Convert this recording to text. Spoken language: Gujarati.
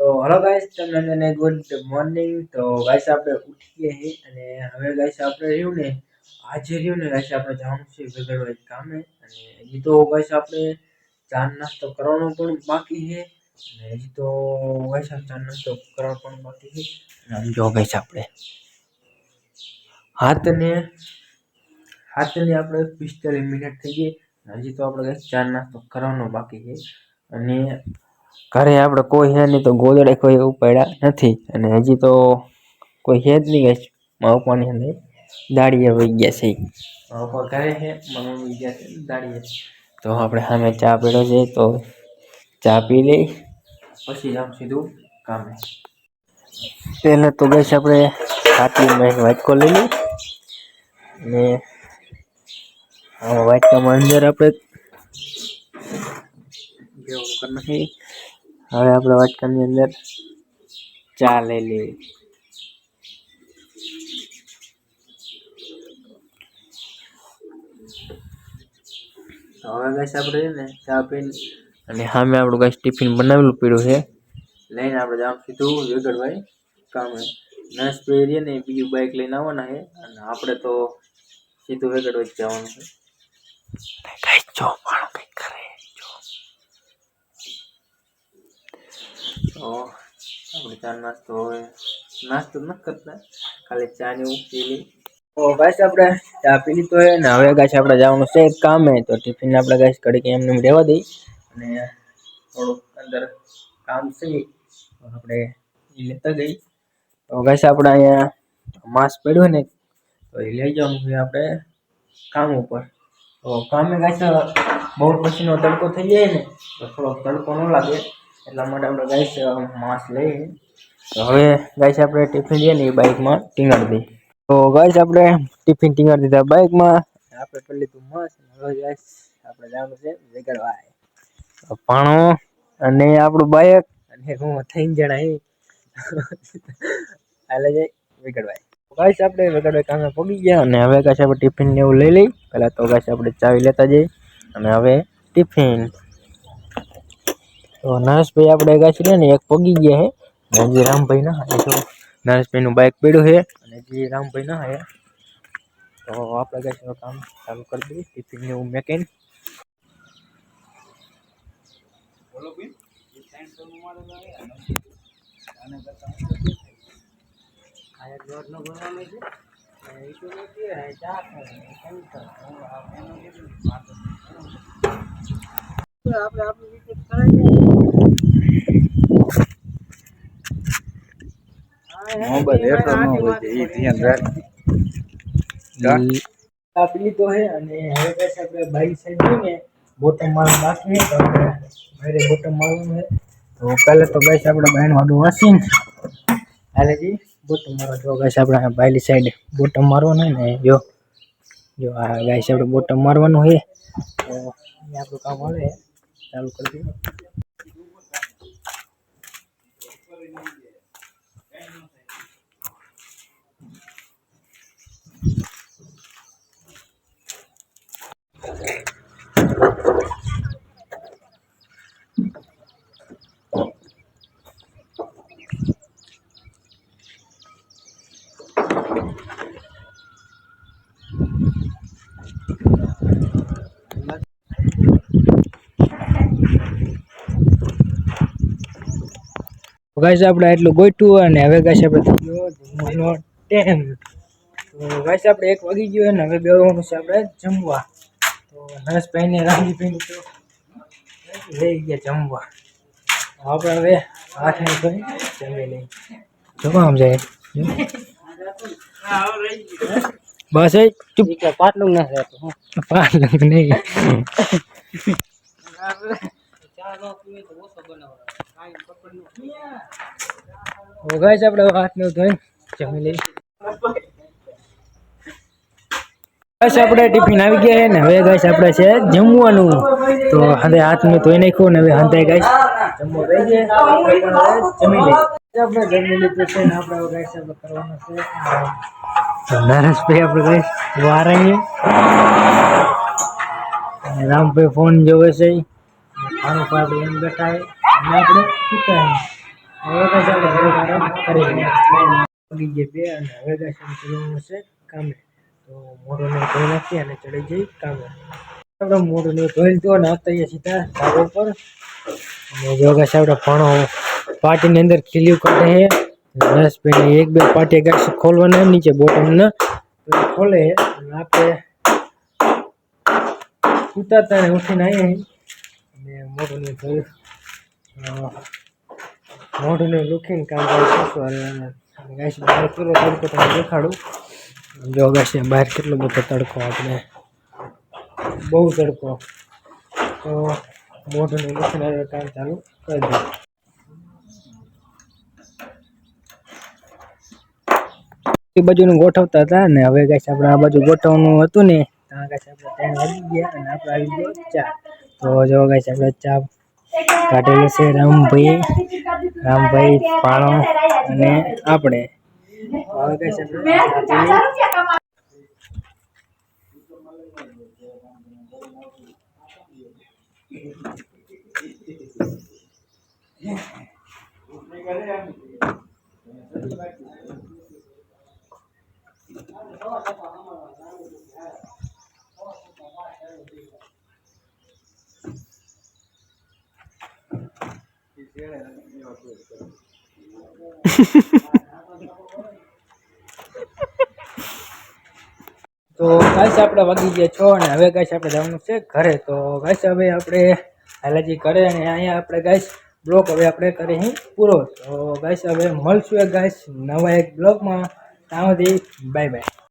हेलो गाइस તમને ગુડ મોર્નિંગ। તો ગાઈસ આપણે ઉઠીએ હે અને હવે ગાઈસ આપણે રહ્યું ને આજે રહ્યું ને ગાઈસ આપણે જવાનું છે વેગડવા કામે અને હજી તો ગાઈસ આપણે ચા નાસ્તો કરવાનો પણ બાકી છે અને હજી તો ગાઈસ ચા નાસ્તો કરવાનો પણ બાકી છે અને જો ગાઈસ આપણે હાથને આપણે 45 મિનિટ થઈ ગઈ હજી તો આપણે ગાઈસ ચા નાસ્તો કરવાનો બાકી છે અને ઘરે આપણે કોઈ હે નહીં તો ગોદડે કોઈ ઉપાડ્યા નથી અને હજી તો કોઈ હે જ નહીં ગાઈસ મારા પપ્પાની અંદર દાડીએ વહી ગયા છે મારા પપ્પા ઘરે છે મારા મમ્મી ગયા છે દાડીએ તો આપણે સામે ચા પીડો છે તો ચા પી લઈ પછી જામ સીધું કામે પહેલાં તો ગાઈસ આપણે ખાટલીમાં વાટકો લઈ લઈ અને વાટકામાં અંદર આપણે જેવું કરી નાખી હવે આપણે વાટકાની અંદર ચા લઈ લેવી તો હવે ગાઈસ આપણે ને ચા પીને અને સામે આપણું ગાઈસ ટિફિન બનાવેલું પીડ્યું છે લઈને આપણે જામ સીધું વેગડભાઈ કામે નસ પહેરીએ ને બીજું બાઇક લઈને આવવાના છે અને આપણે તો સીધું વેગડવા જ જવાનું છે ગાઈસ જો પાણો કંઈક કરે જો તો આપણે ચા નાસ્તો હવે નાસ્તો નથી કરતા ખાલી ચા ને પી લઈ તો ગાઈસ આપણે ચા પી લીધો છે ને હવે ગાઈસ આપણે જવાનું છે કામે તો ટિફિન આપણે ગાઈસ ઘડીક એમને રહેવા દઈ અને થોડુંક અંદર કામ છે તો આપણે એ લેતા ગઈ તો ગાઈસ આપણે અહીંયા માંસ પડ્યું ને તો એ લઈ જવાનું છે આપણે કામ ઉપર તો કામે ગાઈસ બહુ પછીનો તડકો થઈ જાય ને તો થોડોક તડકો ન લાગે એટલા માટે આપણે ગાઈસ માંસ લઈએ તો હવે ગાઈસ આપણે ટિફિન લઈએ ને એ બાઇકમાં ટીંગાડી દઈએ તો ગાઈસ આપણે ટિફિન ટીંગાડી દીધા બાઇકમાં આપણે કરી લીધું માંસ હવે ગાઈસ આપણે જવાનું છે વેગડવા પાણો અને આપણું બાઇક અને હું 3 જણા હે હાલે જાય વેગડવા ગાઈસ આપણે વેગડવા કામે પગી ગયા અને હવે ગાઈસ આપણે ટિફિન ને એવું લઈ લઈ પહેલા તો ગાઈસ આપણે ચાવી લેતા જઈએ અને હવે ટિફિન તો નરેશભાઈ આપણે ગાઈસ ને એક પગી ગયા હે અને જે રામભાઈ ના હે તો નરેશભાઈ નું બાઇક પડ્યું છે અને જે રામભાઈ ના હે તો આપણે ગાઈસ કામ ચાલુ કરી દઈએ ટિફિન ને એવું મેકીને બોલો ભાઈ એ સાઈન તો મારે આને કરતા આયા જોર નો બોલવાનો છે એ તો નથી હે ચા કરે કેમ કરે એનો કેટલું આપણે આપણી રીતે કરાય મોબાઈલ એટલો ન હોય કે એ ધ્યાન રાખ આપલી તો હે અને હવે ગાઈસ આપણે બાઈ સાઈડ જોઈને બોટમ મારવાનું બાકી છે તો આપણે બોટમ મારવાનું છે તો પહેલા તો ગાઈસ આપણે બાઈન વાડું વાસીને હાલે જી બોટમ મારવા જો ગાઈસ આપણે બાઈલી સાઈડ બોટમ મારવાનું ને જો આ ગાઈસ આપણે બોટમ મારવાનું છે તો આપણું કામ હાલે ચાલુ કરી દઈએ ગાઈસ આપણે એટલું ગોઠવું અને હવે ગાઈસ આપણે થઈ ગયો જમવાનો ટાઈમ તો ગાઈસ આપણે 1 વાગી ગયો અને હવે બેવાનું છે આપણે જમવા તો નરેશભાઈ ને રામજીભાઈ તો લઈ ગયા જમવા આપણે હવે હાથ ને ધોઈ જમી લઈ જો આમ જાય બસ એ ચૂપ પાટલું ના રહેતો પાટલું નહીં ચા નો પીવે તો ઓછો બનાવવાનો કાઈ પકડ નો ગાઈસ આપણે હાથ ને ધોઈ જમી લઈ ગાઈસ આપણે ટિફિન આવી ગયા છે ને હવે ગાઈસ આપણે છે જમવાનું તો હવે હાથ ને ધોઈ નાખ્યો ને હવે હંતાઈ ગાઈસ જમવા બેસી ગયા જમી લઈ આપણે જમી લીધું છે ને આપણે ગાઈસ આપણે કરવાનું છે નરેશભાઈ આપણે ગાઈસ વારાઈએ રામભાઈ ફોન જોવે છે ખાણું પાડે એમ બેઠા અને આપણે પીતા હવે ગાઈસ આપણે થોડોક આરામ કરી લઈએ. વાગી ગયા 2 અને હવે ગાઈસ આપણે જવાનું છે કામે. તો મોઢું ને ધોઈ નાખીએ અને ચડી જઈ કામે. આપણે મોઢું ને ધોઈ દો ને આવતા સીધા ધાબા ઉપર. અને જો ગાઈસ આપણે ભણો પાર્ટીની અંદર ખીલ્યું કાઢે છે. નસ પેને એક બે પાર્ટી ગાઈસ ખોલવાના નીચે બોટમ ના તો ખોલે અને આપણે ઉતારતા ને ઉઠીને આવીએ અને મોઢું ને ધોઈ મોઢું ને લૂકીને કામ કરીશું. ગાઈસ બહાર કેટલો તડકો તમને દેખાડું. જો ગાઈસ બહાર કેટલો બધો તડકો, આપણે બહુ તડકો. તો મોઢું ને લૂકીને કામ ચાલુ કરી દઉં. એ બાજુનું ગોઠવતા હતા ને હવે ગાઈસ આપણે આ બાજુ ગોઠવવાનું હતું ને ત્યાં ગાઈસ આપણે 3 વાગી ગયા અને આપણે આવી ગયો ચા. તો જો ગાઈસ આપણે ચા કાઢેલું છે રામભાઈ પાણો અને આપણે. હવે ગાઈસ આપણે તો ગાઈસ આપણે વાગી ગયા 6 અને હવે ગાઈસ આપણે જવાનું છે ઘરે. તો ગાઈસ હવે આપણે હાલાજી કરે અને અહીંયા આપણે ગાઈસ બ્લોગ હવે આપણે કરી પૂરો. તો ગાઈસ હવે મળશું ગાઈસ નવા એક બ્લોગમાં. ત્યાં સુધી બાય બાય.